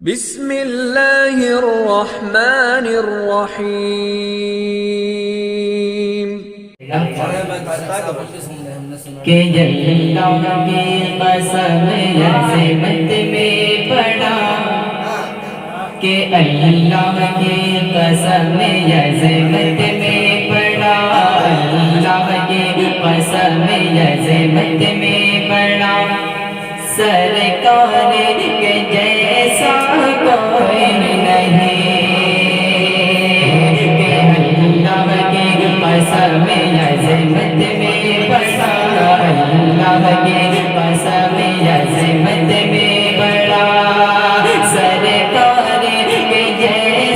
بسم اللہ الرحمن الرحیم کہ اللہ کی قسم عظمت میں پڑا، کہ اللہ کی قسم عظمت میں پڑا، اللہ کی قسم عظمت میں پڑا، سرکار کے جیسا کوئی نہیں، کہ اللہ کی قسم عظمت میں پڑا، اللہ کی قسم عظمت میں پڑا، سرکار کے جیسا کوئی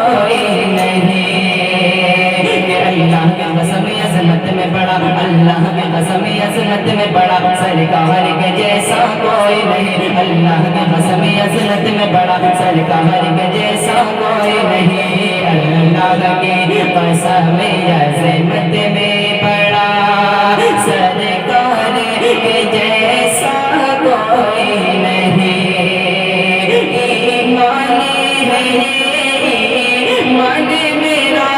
نہیں، کہ اللہ کی قسم عظمت میں پڑا، اللہ کی قسم عظمت میں پڑا، سرکار کے جیسا کوئی نہیں، اللہ کی قسم عظمت میں پڑا، سرکار کے جیسا کوئی نہیں، اللہ کی قسم عظمت میں پڑا، سرکار کے جیسا کوئی نہیں، ایمان ہے ایمان میرا،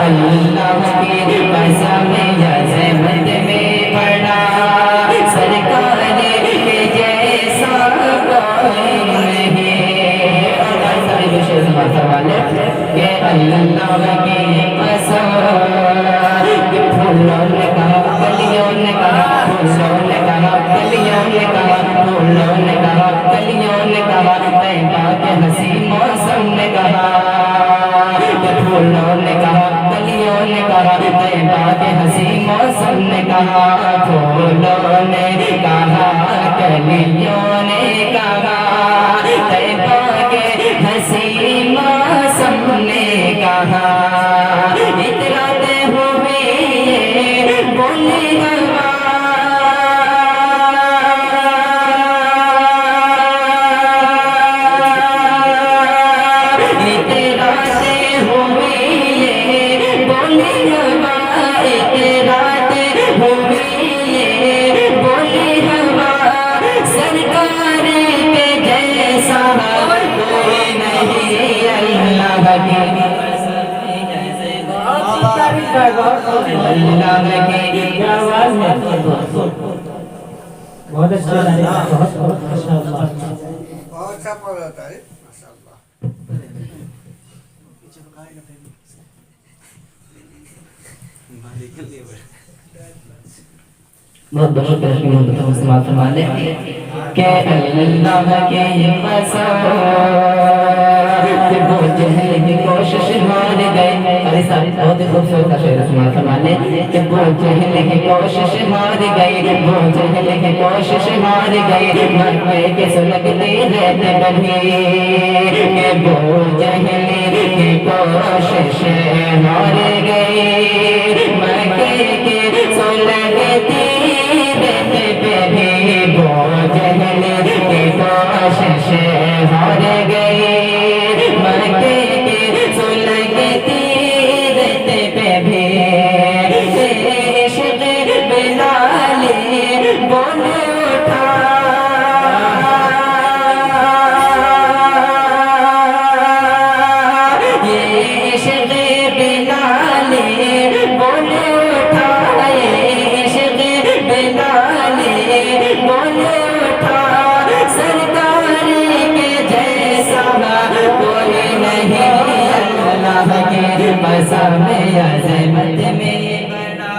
اللہ کی قسم عظمت میں پڑا، سرکار کے جیسا کوئی نہیں، سارے دوسرے زبان فرمانے کہ اللہ کی قسم، کہ پھولوں نے کہا کلیوں نے کہا، پھولوں نے کہا کلیوں نے کہا، پھولوں نے کہا کلیوں نے کہا، طیبہ کے حسین موسم نے کہا، پھولوں نے کہا کلیوں نے کہا، طیبہ کے حسین موسم نے کہا، پھولوں نے کہا کلیوں نے کہا، طیبہ کے حسین موسم نے کہا، اتراتے ہوئے یہ بولی ہوا، بہت اچھا بہت ماشاءاللہ، بہت اچھا پڑھ رہا ہے ماشاءاللہ۔ بہت بہت شکریہ محمد مسلمان فرمانے کہ اللہ کی قسم، کہ وہ جہل کی کوشش ہار گئے، ارے ساری بہت خوبصورت شعر مسلمان فرمانے کہ وہ جہل کی کوشش ہار گئی، وہ جہل کی کوشش ہار گئی، مکے کے سلگتے رہتے کبھی، کہ وہ جہل کی کوشش ہار گئی، مکے کے سلگتے جہل کی کوشش ہار گئی، مکے کے سلگتی رہتے پہ بھی، عشق بلال بول اٹھا، یہ عشق بلال بول اٹھا، عشق بلال بول اٹھا، سرکار کے جیسا کوئی نہیں، اللہ کی قسم عظمت میں پڑا،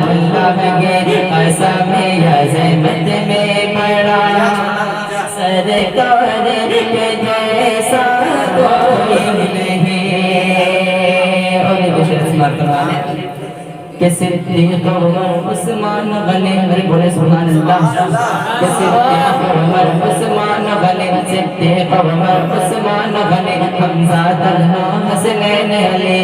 اللہ کی قسم عظمت میں پڑا، سرکار کے جیسا کوئی نہیں، اور دوسرے اسمار کروانے کہ صدیق عمر عثمان غنی، میرے بولے سبحان اللہ، کہ صدیق عمر عثمان غنی، صدیق عمر عثمان غنی، حمزہ طلحہ حسنین علی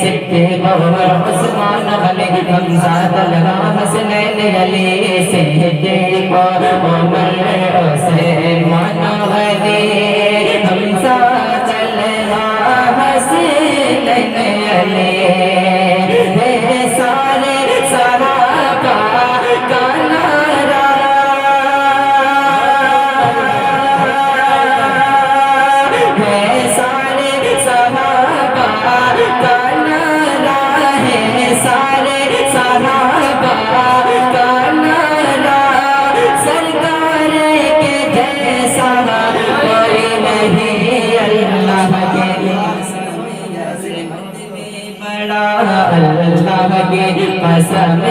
صدیق عمر عثمان علی حمزہ طلحہ حسنین علی صدیق عمر عثمان علی حمزہ طلحہ حسنین علی سارے صحابہ کا نعرہ ہے سارے صحابہ کا نعرہ ہے سارے صحابہ کا نعرہ سرکار کے جیسا کوئی نہیں اللہ کے عظمت میں بڑا اللہ کی قسم